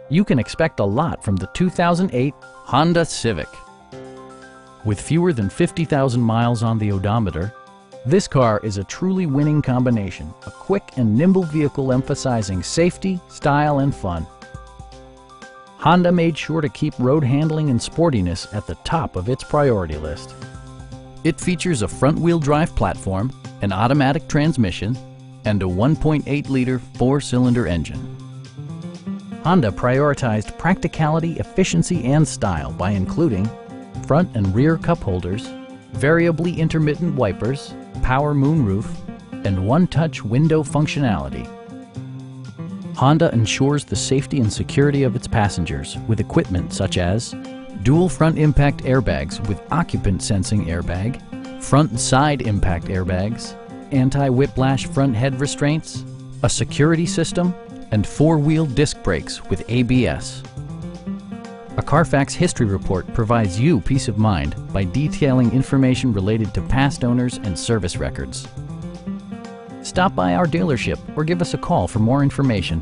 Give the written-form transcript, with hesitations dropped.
You can expect a lot from the 2008 Honda Civic. With fewer than 50,000 miles on the odometer, this car is a truly winning combination, a quick and nimble vehicle emphasizing safety, style, and fun. Honda made sure to keep road handling and sportiness at the top of its priority list. It features a front-wheel drive platform, an automatic transmission, and a 1.8-liter four-cylinder engine. Honda prioritized practicality, efficiency, and style by including front and rear cup holders, variably intermittent wipers, power moonroof, and one-touch window functionality. Honda ensures the safety and security of its passengers with equipment such as dual front impact airbags with occupant sensing airbag, front and side impact airbags, anti-whiplash front head restraints, a security system, and four-wheel disc brakes with ABS. A Carfax history report provides you peace of mind by detailing information related to past owners and service records. Stop by our dealership or give us a call for more information.